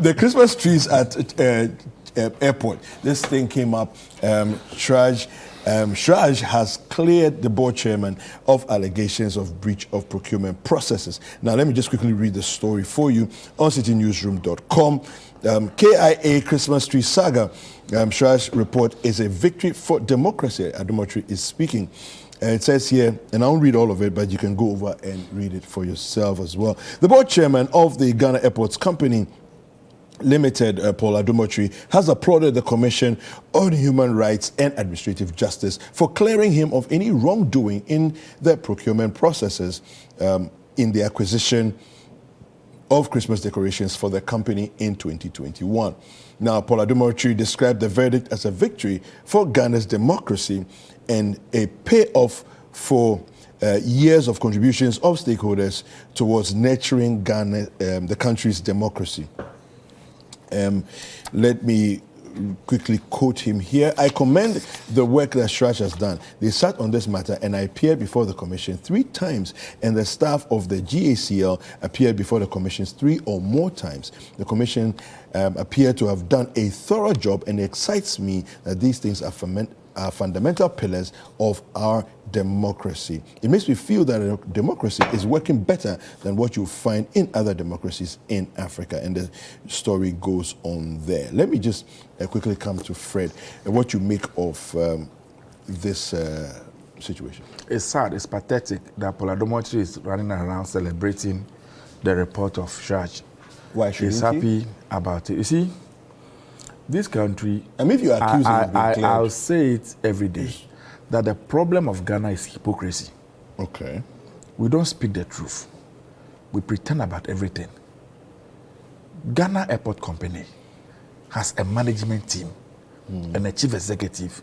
The Christmas trees at airport. This thing came up. CHRAJ has cleared the board chairman of allegations of breach of procurement processes. Now, let me just quickly read the story for you on citinewsroom.com. KIA Christmas tree saga. CHRAJ report is a victory for democracy. Adomotri is speaking. It says here, and I won't read all of it, but you can go over and read it for yourself as well. The board chairman of the Ghana Airports Company Limited, Paul Adomotri, has applauded the Commission on Human Rights and Administrative Justice for clearing him of any wrongdoing in the procurement processes in the acquisition of Christmas decorations for the company in 2021. Now, Paul Adomotri described the verdict as a victory for Ghana's democracy and a payoff for years of contributions of stakeholders towards nurturing Ghana, the country's democracy. Let me quickly quote him here. I commend the work that CHRAJ has done. They sat on this matter and I appeared before the Commission 3 times, and the staff of the GACL appeared before the Commission 3 or more times. The Commission appeared to have done a thorough job, and it excites me that these things are fundamental pillars of our democracy. It makes me feel that democracy is working better than what you find in other democracies in Africa. And the story goes on there. Let me just quickly come to Fred and what you make of this situation. It's sad, it's pathetic that Paul Adomotri is running around celebrating the report of CHRAJ. Why shouldn't He's happy about it. You see, this country, I mean, if you accuse I'll say it every day, that the problem of Ghana is hypocrisy. Okay. We don't speak the truth. We pretend about everything. Ghana Airport Company has a management team and a chief executive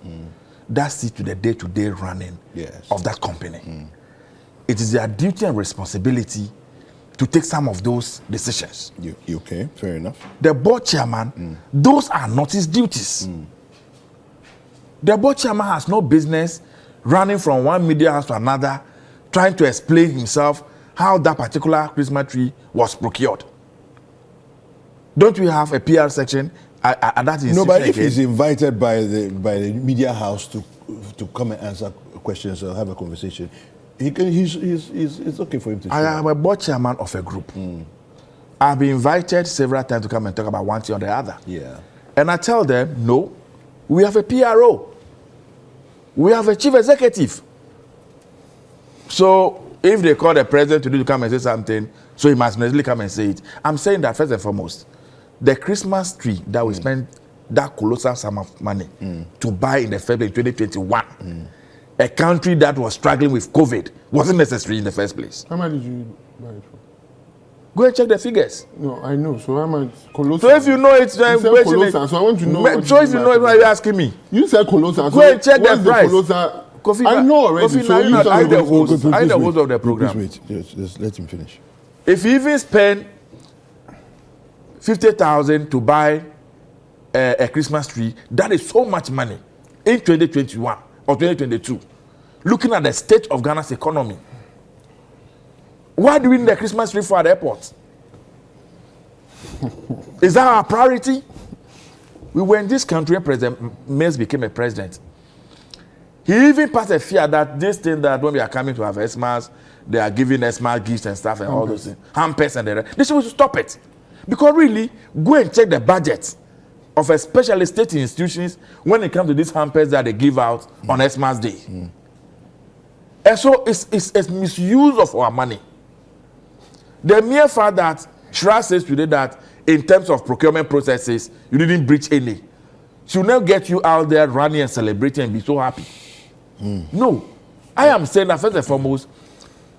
that sees to the day-to-day running of that company. It is their duty and responsibility to take some of those decisions. You okay? Fair enough. The board chairman, those are not his duties. The board chairman has no business running from one media house to another, trying to explain himself how that particular Christmas tree was procured. Don't we have a PR section at that institution? No, but if he's invited by the media house to come and answer questions or have a conversation, it's okay for him to. I am a board chairman of a group. I've been invited several times to come and talk about one thing or the other. Yeah. And I tell them, no, we have a PRO. We have a chief executive. So if they call the president to come and say something, so he must necessarily come and say it. I'm saying that first and foremost, the Christmas tree that we spent that colossal sum of money to buy in the February 2021, a country that was struggling with COVID, wasn't necessary in the first place. How much did you buy it for? Go and check the figures. No, I know. So how much? Colossal. So if you know it, then colossal. So I want to know. So if you know it, why are you asking me? You said colossal. Go and check the price. Kofi, I know already. Kofi, so you are the host of the program. Wait, just let him finish. If you even spend 50,000 to buy a Christmas tree, that is so much money in 2021 or 2022. Looking at the state of Ghana's economy, why do we need a Christmas tree for the airport? Is that our priority? We were in this country when President Mills became a president. He even passed a fear that this thing that when we are coming to have Xmas, they are giving Xmas gifts and stuff and all those things, hampers and the rest. They should stop it. Because really, go and check the budget of especially state institutions when it comes to these hampers that they give out on Xmas Day. And so it's misuse of our money. The mere fact that CHRAJ says today that in terms of procurement processes, you didn't breach any, should not get you out there running and celebrating and be so happy. No. I am saying that first and foremost,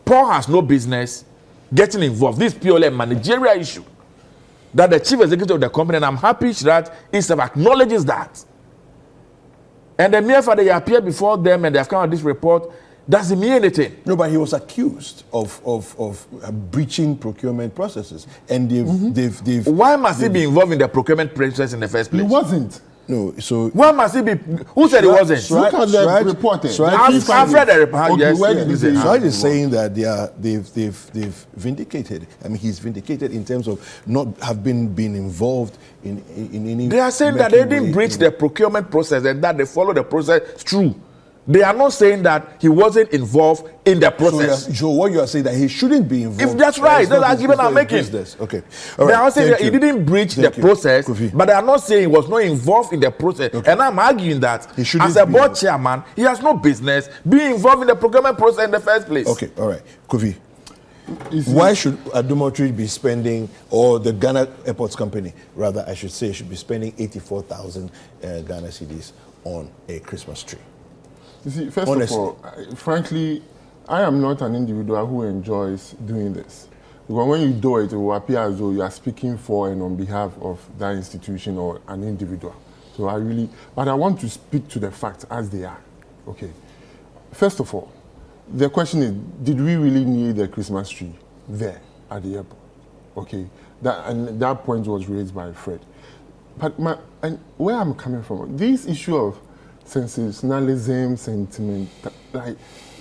Paul has no business getting involved. This is purely a managerial issue that the chief executive of the company, and I'm happy that he acknowledges that. And the mere fact that he appeared before them and they have come out with this report doesn't mean anything. No, but he was accused of breaching procurement processes, and they've. Why must he be involved in the procurement process in the first place? He wasn't. No, so why must he be? Who said it wasn't? Look at the reporter. I've read the report. Okay, Yes, where did he say? CHRAJ is saying that they've vindicated. I mean, he's vindicated in terms of not have been involved in any. They are saying that they didn't breach the procurement process and that they follow the process through. They are not saying that he wasn't involved in the process. So what you are saying that he shouldn't be involved. If that's right, that's the argument I'm making. Okay. They are saying that he didn't breach the process, but they are not saying he was not involved in the process. Okay. And I'm arguing that as a board chairman, he has no business being involved in the procurement process in the first place. Okay, all right. Kofi, why should Adumotri be spending, or the Ghana Airports Company, rather, I should say, should be spending 84,000 Ghana cedis on a Christmas tree? You see, first of all, frankly, I am not an individual who enjoys doing this. Because when you do it, it will appear as though you are speaking for and on behalf of that institution or an individual. So but I want to speak to the facts as they are. Okay. First of all, the question is, did we really need a Christmas tree there at the airport? Okay. That point was raised by Fred. But where I'm coming from, this issue of sensationalism, sentiment, like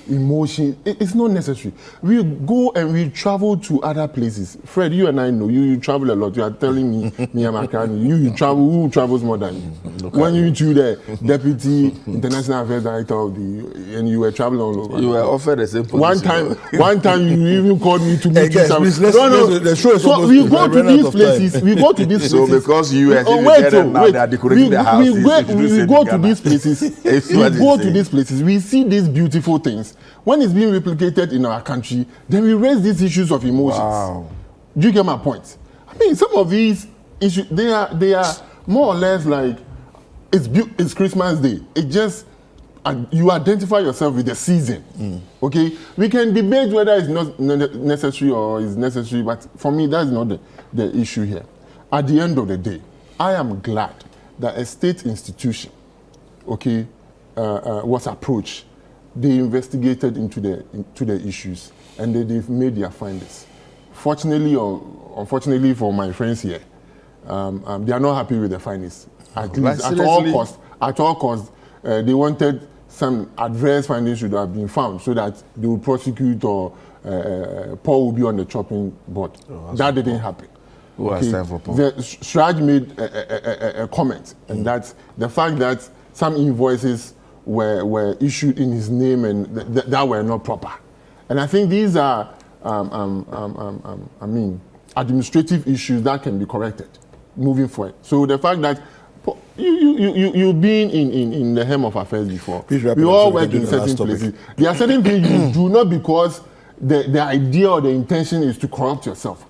emotion, it's not necessary. We go and we travel to other places. Fred, you and I know you travel a lot. You are telling me I'm Akani. You travel. Who travels more than you? When you to the deputy international affairs director of and you were traveling all over. You were offered the same position. One time you even called me to meet you. The show is so we go to these places. We go to these places. So because you and now they are decorating the house. We go to these places. We go to these places. We see these beautiful things. When it's being replicated in our country, then we raise these issues of emotions. Wow. Do you get my point? I mean, some of these issues, they are more or less like, it's Christmas Day. It just, you identify yourself with the season. Okay? We can debate whether it's not necessary or is necessary, but for me, that's not the issue here. At the end of the day, I am glad that a state institution, okay, was approached. They investigated into the issues and they've made their findings. Fortunately or unfortunately for my friends here, they are not happy with the findings. At all costs, they wanted some adverse findings should have been found so that they would prosecute or Paul will be on the chopping board. That didn't happen. Okay. The CHRAJ made a comment, and that's the fact that some invoices were issued in his name and that were not proper. And I think these are, administrative issues that can be corrected moving forward. So the fact that you've been in the hem of affairs before. We all work in certain places. There are certain things you do not because the idea or the intention is to corrupt yourself.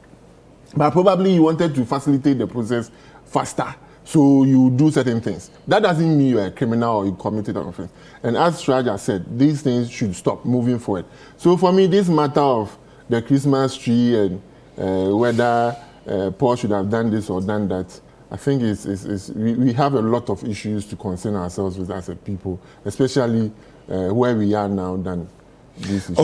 But probably you wanted to facilitate the process faster. So you do certain things. That doesn't mean you're a criminal or you committed an offense. And as CHRAJ said, these things should stop moving forward. So for me, this matter of the Christmas tree and whether Paul should have done this or done that, I think we have a lot of issues to concern ourselves with as a people, especially where we are now than this issue. Okay.